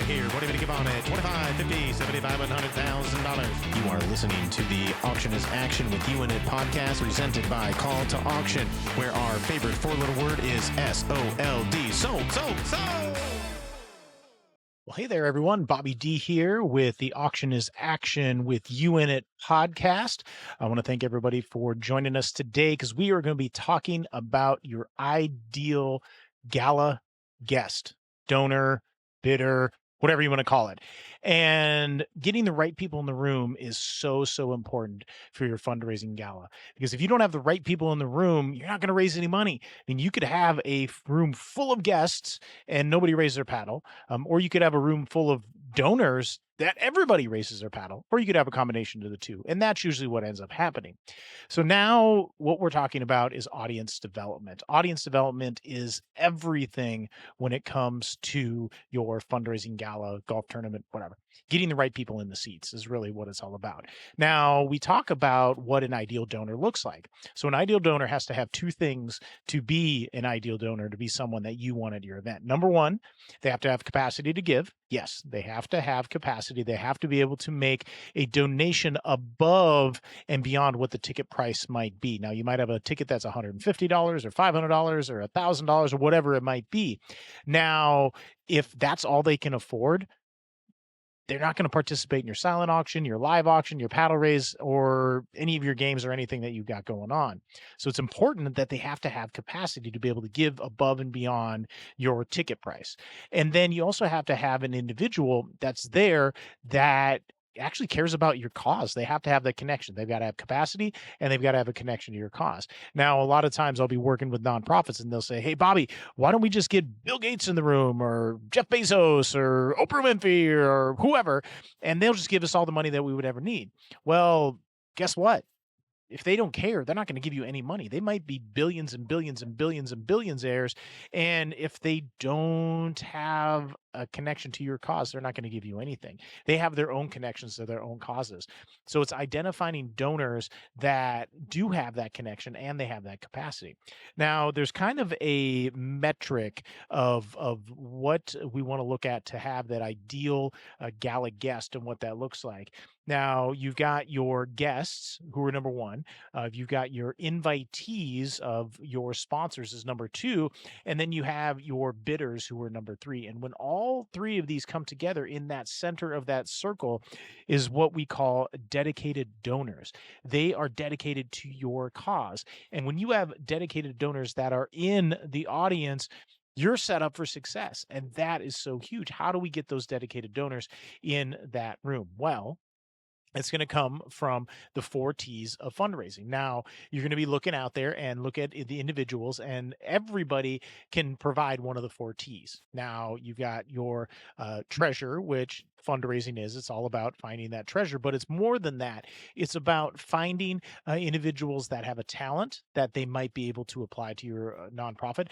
here. What do you give on it? 25, 50, 75, $100,000. You are listening to the Auction is Action with You in It podcast presented by Call to Auction, where our favorite four-letter word is S-O-L-D. Sold. Well, hey there, everyone. Bobby D here with the Auction is Action with You in It podcast. I want to thank everybody for joining us today because we are going to be talking about your ideal gala guest, donor, bidder, whatever you want to call it. And getting the right people in the room is so important for your fundraising gala. Because if you don't have the right people in the room, you're not going to raise any money. I mean, you could have a room full of guests and nobody raise their paddle. Or you could have a room full of donors that everybody raises their paddle, or you could have a combination of the two. And that's usually what ends up happening. So now what we're talking about is audience development. Audience development is everything when it comes to your fundraising gala, golf tournament, whatever. Getting the right people in the seats is really what it's all about. Now, we talk about what an ideal donor looks like. So an ideal donor has to have two things to be an ideal donor, to be someone that you want at your event. Number one, they have to have capacity to give. Yes, they have to have capacity. They have to be able to make a donation above and beyond what the ticket price might be. Now, you might have a ticket that's $150 or $500 or $1,000 or whatever it might be. Now, if that's all they can afford, they're not going to participate in your silent auction, your live auction, your paddle raise, or any of your games or anything that you've got going on. So it's important that they have to have capacity to be able to give above and beyond your ticket price. And then you also have to have an individual that's there that actually cares about your cause. They have to have that connection. They've got to have capacity and they've got to have a connection to your cause. Now, a lot of times I'll be working with nonprofits and they'll say, hey, Bobby, why don't we just get Bill Gates in the room or Jeff Bezos or Oprah Winfrey or whoever, and they'll just give us all the money that we would ever need. Well, guess what? If they don't care, they're not going to give you any money. They might be billions and billions and billions and billions heirs. And if they don't have a connection to your cause, they're not going to give you anything. They have their own connections to their own causes. So it's identifying donors that do have that connection and they have that capacity. Now, there's kind of a metric of what we want to look at to have that ideal gala guest and what that looks like. Now, you've got your guests who are number one. You've got your invitees of your sponsors is number two. And then you have your bidders who are number three. And when all three of these come together in that center of that circle is what we call dedicated donors. They are dedicated to your cause. And when you have dedicated donors that are in the audience, you're set up for success. And that is so huge. How do we get those dedicated donors in that room? Well, it's going to come from the 4 T's of fundraising. Now, you're going to be looking out there and look at the individuals, and everybody can provide one of the 4 T's. Now, you've got your treasure, which fundraising is. It's all about finding that treasure, but it's more than that. It's about finding individuals that have a talent that they might be able to apply to your nonprofit,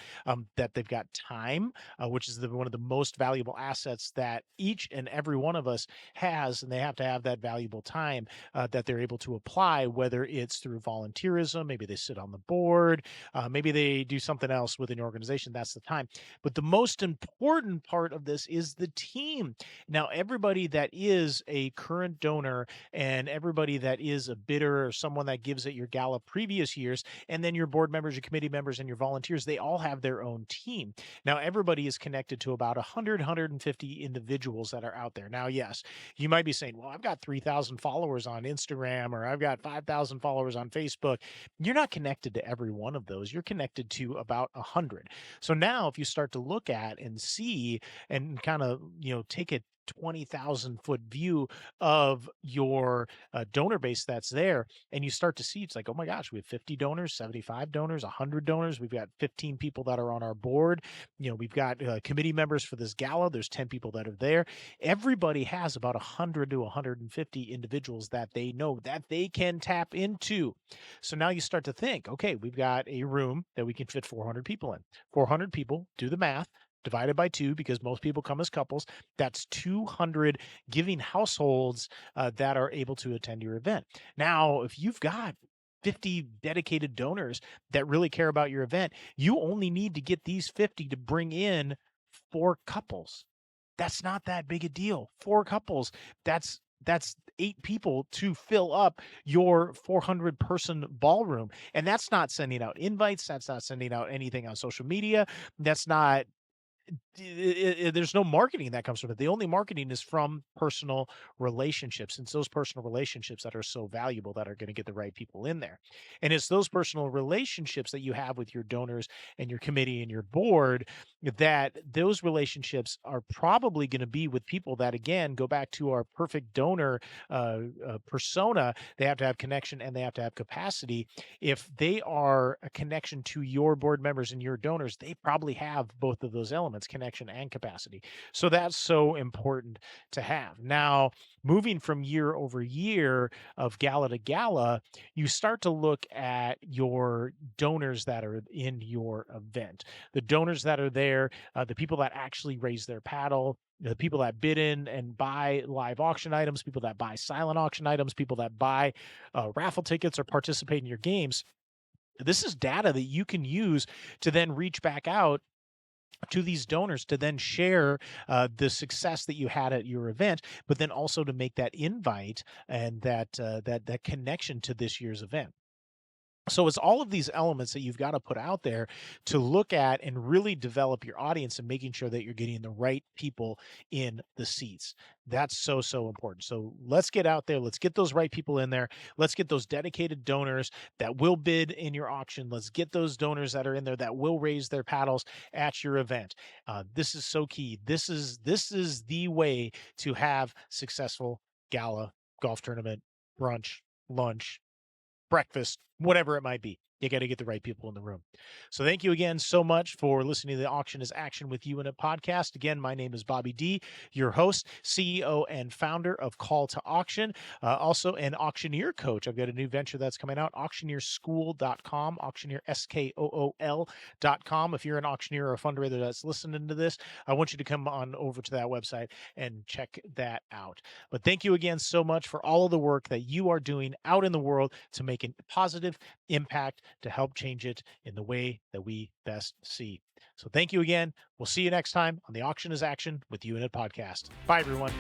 that they've got time, which is one of the most valuable assets that each and every one of us has, and they have to have that valuable time that they're able to apply, whether it's through volunteerism, maybe they sit on the board, maybe they do something else within your organization. That's the time. But the most important part of this is the team. Now, everybody that is a current donor and everybody that is a bidder or someone that gives at your gala previous years, and then your board members, your committee members, and your volunteers, they all have their own team. Now, everybody is connected to about 100, 150 individuals that are out there. Now, yes, you might be saying, well, I've got 3,000 followers on Instagram, or I've got 5,000 followers on Facebook. You're not connected to every one of those. You're connected to about 100. So now if you start to look at and see and kind of, take a 20,000 foot view of your donor base that's there, and you start to see, it's like, oh my gosh, we have 50 donors, 75 donors, 100 donors. We've got 15 people that are on our board. We've got committee members for this gala. There's 10 people that are there. Everybody has about 100 to 150 individuals that they know that they can tap into. So now you start to think, okay, we've got a room that we can fit 400 people in. 400 people, do the math, divided by 2, because most people come as couples. That's 200 giving households that are able to attend your event. Now, if you've got 50 dedicated donors that really care about your event, you only need to get these 50 to bring in 4 couples. That's not that big a deal. 4 couples, that's 8 people to fill up your 400 person ballroom, and that's not sending out invites, that's not sending out anything on social media, that's not there's no marketing that comes from it. The only marketing is from personal relationships. And it's those personal relationships that are so valuable that are going to get the right people in there. And it's those personal relationships that you have with your donors and your committee and your board, that those relationships are probably going to be with people that, again, go back to our perfect donor persona. They have to have connection and they have to have capacity. If they are a connection to your board members and your donors, they probably have both of those elements, connection and capacity. So that's so important to have. Now, moving from year over year of gala to gala, you start to look at your donors that are in your event, the donors that are there, the people that actually raise their paddle, the people that bid in and buy live auction items, people that buy silent auction items, people that buy raffle tickets or participate in your games. This is data that you can use to then reach back out to these donors to then share the success that you had at your event, but then also to make that invite and that connection to this year's event. So it's all of these elements that you've got to put out there to look at and really develop your audience and making sure that you're getting the right people in the seats. That's so, so important. So let's get out there. Let's get those right people in there. Let's get those dedicated donors that will bid in your auction. Let's get those donors that are in there that will raise their paddles at your event. This is so key. This is the way to have successful gala, golf tournament, brunch, lunch, breakfast, whatever it might be. You got to get the right people in the room. So thank you again so much for listening to the Auction is Action with You in a podcast. Again, my name is Bobby D, your host, CEO, and founder of Call to Auction, also an auctioneer coach. I've got a new venture that's coming out, auctioneerschool.com, auctioneer, SKOOL.com. If you're an auctioneer or a fundraiser that's listening to this, I want you to come on over to that website and check that out. But thank you again so much for all of the work that you are doing out in the world to make a positive impact to help change it in the way that we best see. So thank you again. We'll see you next time on the Auction is Action with You in It podcast. Bye, everyone.